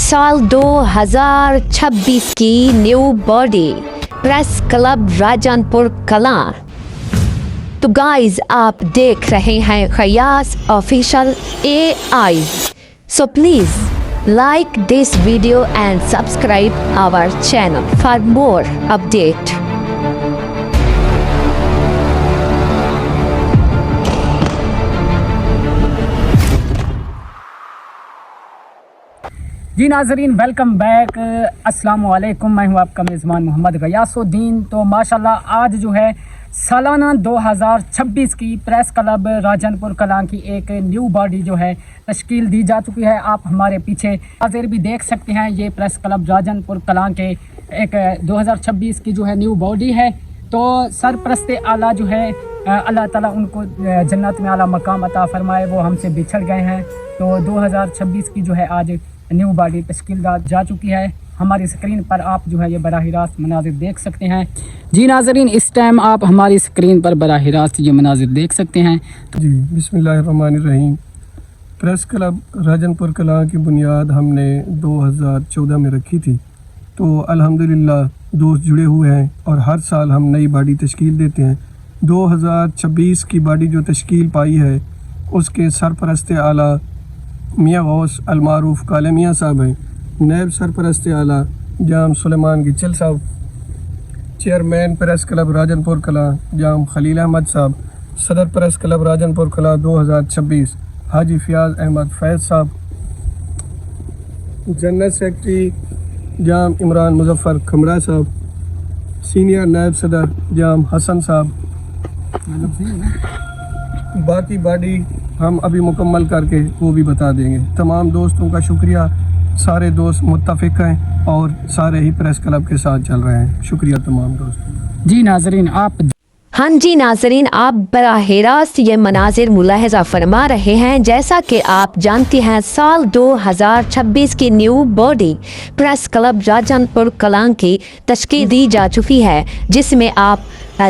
साल 2026 की new body press club Rajanpur Kalan. तो गाइस आप देख रहे हैं खयास official AI। So please like this video and subscribe our channel for more update। जी नाजरीन, वेलकम बैक। अस्सलाम वालेकुम। मैं हूं आपका मेज़बान मोहम्मद गयासुद्दीन। तो माशाल्लाह आज जो है सालाना 2026 की प्रेस क्लब राजनपुर कलां की एक न्यू बॉडी जो है तश्कील दी जा चुकी है। आप हमारे पीछे हाजिर भी देख सकते हैं। ये प्रेस क्लब राजनपुर कलां के एक 2026 की जो है न्यू बॉडी है। तो सरपरस्त आला जो है अल्लाह ताला उनको जन्नत में आला मकाम अता फरमाए। वो हमसे बिछड़ गए हैं। तो 2026 की जो है आज न्यू बॉडी तश्कील जा चुकी है। हमारी स्क्रीन पर आप जो है ये बराह रास्त मनाजिर देख सकते हैं। जी नाजरीन, इस टाइम आप हमारी स्क्रीन पर बराह रास्त ये मनाजिर देख सकते हैं। जी बिस्मिल्लाहिर्रहमानिर्रहीम। प्रेस क्लब राजनपुर कलां की बुनियाद हमने 2014 में रखी थी। तो अल्हम्दुलिल्लाह दोस्त जुड़े हुए हैं और हर साल हम नई बॉडी तश्कील देते हैं। 2026 की बॉडी जो तश्कील पाई है उसके सरपरस्त आला मियाँ गौस अलमारूफ काले मियाँ साहब हैं। नैब सरपरस्त आला जाम Suleman Gichal Sahab. Chairman press club Rajanpur Kalan Jam Khalil Ahmed Sahab. सदर प्रेस क्लब राजनपुर कलां 2026 हाजी Fiaz Ahmed Faiz Sahab. General secretary Jam Imran Muzaffar Khamra Sahab. Senior नायब सदर जाम हसन साहब। बाकी बॉडी हम अभी मुकम्मल करके वो भी बता देंगे। तमाम दोस्तों का शुक्रिया। सारे दोस्त मुत्तफ़िक हैं और सारे ही प्रेस क्लब के साथ चल रहे हैं। शुक्रिया तमाम दोस्तों। जी नाजरीन, आप हाँ जी नाजरीन, आप बराह रास्त ये मनाजिर मुलाहजा फरमा रहे हैं। जैसा कि आप जानते हैं साल 2026 की new body press club Rajanpur Kalan की तश्कील दी जा चुकी है, जिसमें आप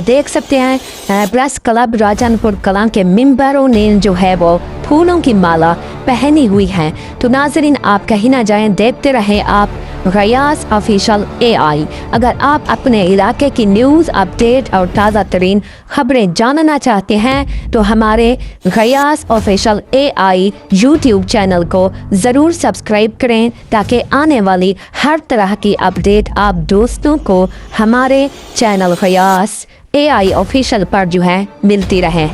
देख सकते हैं प्रेस क्लब राजनपुर कलां के मेंबरों ने जो है वो फूलों की माला पहनी हुई है। तो नाजरीन आप कहीं ना जाएं, देखते रहें आप गयास ऑफिशियल AI। अगर आप अपने इलाके की न्यूज़ अपडेट और ताज़ा तरीन खबरें जानना चाहते हैं तो हमारे Ghiyas official AI YouTube channel को ज़रूर सब्सक्राइब करें, ताकि आने वाली हर तरह की अपडेट आप दोस्तों को हमारे चैनल गयास AI ऑफिशियल पर जो है मिलती रहे।